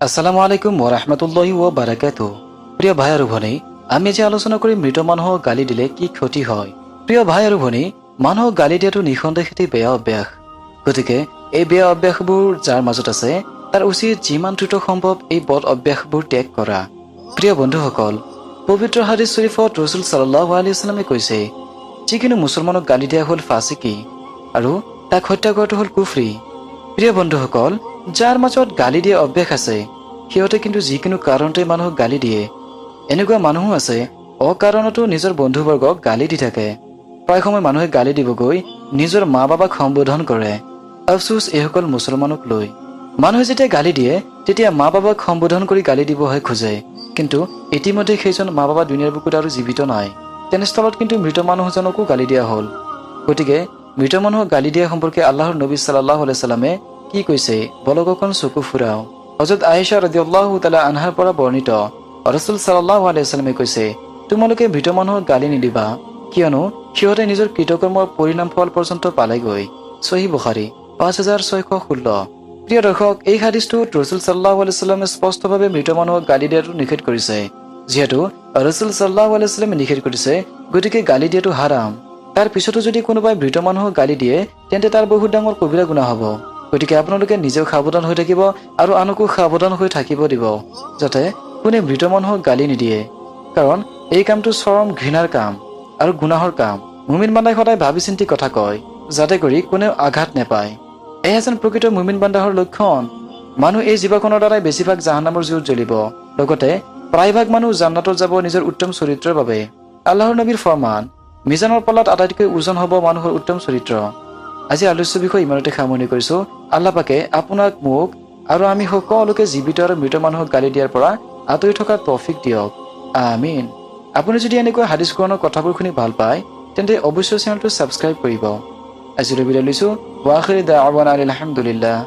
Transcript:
আসসালামু আলাইকুম ওয়া ৰাহমাতুল্লাহি ওয়া বাৰাকাতুহু। প্ৰিয় ভাই আৰু ভনী, আমি যে আলোচনা কৰি মৃত মানুহক গালি দিলে কি ক্ষতি হয়। প্ৰিয় ভাই আৰু ভনী, মানুহক গালি দিয়াটো নিঃসন্দেহে বেয়া অভ্যাস। গতিকে এই বেয়া অভ্যাসবোৰ যাৰ মাজত আছে তাৰ উচিত যিমান দ্ৰুত সম্ভৱ এই বদ অভ্যাসবোৰ ত্যাগ কৰা। প্ৰিয় বন্ধুসকল, পবিত্ৰ হাদিছ শৰীফত ৰাসূল সাল্লাল্লাহু আলাইহি ওয়াসাল্লামে কৈছে, যিকোনো মুছলমানক গালি দিয়া হ'ল ফাছিকি আৰু তাক হত্যা কৰাটো হ'ল কুফৰি। প্ৰিয় বন্ধুসকল, যাৰ মাজত গালি দিয়া অভ্যাস আছে সিহঁতে কিন্তু যিকোনো কাৰণতে মানুহক গালি দিয়ে। এনেকুৱা মানুহো আছে অকাৰণতো নিজৰ বন্ধুবৰ্গক গালি দি থাকে। প্ৰায় সময় মানুহে গালি দিবগৈ নিজৰ মা বাবাক সম্বোধন কৰে। আফচোচ এইসকল মুছলমানক লৈ। মানুহে যেতিয়া গালি দিয়ে তেতিয়া মা বাবাক সম্বোধন কৰি গালি দিবহে খোজে, কিন্তু ইতিমধ্যে সেইজন মা বাবা দুনিয়াৰ বুকুত আৰু জীৱিত নাই। তেনেস্থলত কিন্তু মৃত মানুহজনকো গালি দিয়া হ'ল। গতিকে মৃত মানুহক গালি দিয়া সম্পৰ্কে আল্লাহৰ নবী সাল্লাল্লাহু আলাইহি ওয়াসাল্লামে কি কৈছে বলক অকণ চকু ফুৰাও। হযৰত আয়েশা ৰাদিয়াল্লাহু তাআলা আনহাৰ পৰা বৰ্ণিত, ৰাসূল সাল্লাল্লাহু আলাইহি ওয়াসাল্লামে কৈছে, তোমালোকে মৃত মানুহক গালি নিদিবা, কিয়নো সিহঁতে নিজৰ কৃতকৰ্মৰ পৰিণাম ফল পৰ্যন্ত পালেগৈ। সহিহ বুখাৰী 5616। প্ৰিয় দৰ্শক, এই হাদিছটোত ৰাসূল সাল্লাল্লাহু আলাইহি ওয়াসাল্লামে স্পষ্টভাৱে মৃত মানুহক গালি দিয়াটো নিষেধ কৰিছে। যিহেতু ৰাসূল সাল্লাল্লাহু আলাইহি ওয়াসাল্লামে নিষেধ কৰিছে, গতিকে গালি দিয়াটো হাৰাম। তাৰ পিছতো যদি কোনোবাই মৃত মানুহক গালি দিয়ে তেন্তে তাৰ বহুত ডাঙৰ কবিৰা গুনাহ হ'ব। গতিকে আপোনালোকে নিজেও সাৱধান হৈ থাকিব আৰু আনকো সাৱধান হৈ থাকিব দিব, যাতে কোনে মৃত মানুহক গালি নিদিয়ে। কাৰণ এই কামটো চৰম ঘৃণাৰ কাম আৰু গুনাহৰ কাম। মুমিন বান্দাই সদায় ভাবি চিন্তি কথা কয়, যাতে কৰি কোনেও আঘাত নেপায়। এয়া যেন প্ৰকৃত মুমিন বান্দাহৰ লক্ষণ। মানুহ এই জীৱখনৰ দ্বাৰাই বেছিভাগ জাহান্নামৰ জুইত জ্বলিব, লগতে প্ৰায়ভাগ মানুহ জান্নাতত যাব নিজৰ উত্তম চৰিত্ৰৰ বাবে। আল্লাহৰ নবীৰ ফৰমান, মিজানৰ পাল্লাত আটাইতকৈ ওজন হ'ব মানুহৰ উত্তম চৰিত্ৰ। আজি আলোচ্য বিষয় ইমানতে সামৰণি কৰিছো। আল্লাহ পাকে আপোনাক, মোক আৰু আমি সকলোকে জীৱিত আৰু মৃত মানুহক গালি দিয়াৰ পৰা আঁতৰি থকাৰ তৌফিক দিয়ক। আমিন। আপুনি যদি এনেকুৱা হাদিছ কোৰানৰ কথাবোৰ শুনি ভাল পায় তেন্তে অৱশ্যই চেনেলটো ছাবস্ক্ৰাইব কৰিব। আজিলৈ বিদায় লৈছো। ৱা আখিৰি দাৱানা আলহামদুলিল্লাহ।